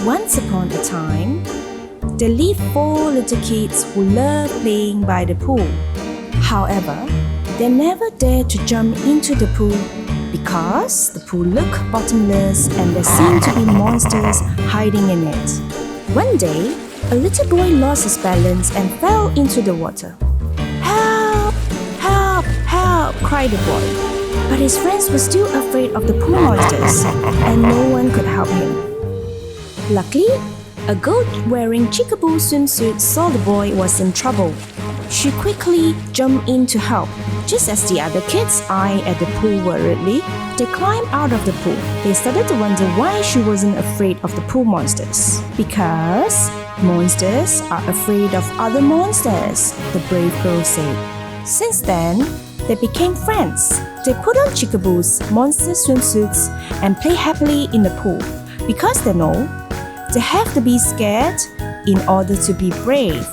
Once upon a time, there lived 4 little kids who loved playing by the pool. However, they never dared to jump into the pool because the pool looked bottomless and there seemed to be monsters hiding in it. One day, a little boy lost his balance and fell into the water. "Help! Help! Help!" cried the boy. But his friends were still afraid of the pool monsters and no one could help him. Luckily, a girl wearing chickaboo swimsuit saw the boy was in trouble. She quickly jumped in to help. Just as the other kids eyed at the pool worriedly, they climbed out of the pool. They started to wonder why she wasn't afraid of the pool monsters. Because monsters are afraid of other monsters, the brave girl said. Since then, they became friends. They put on chickaboos, monster swimsuits, and play happily in the pool because they know they have to be scared in order to be brave.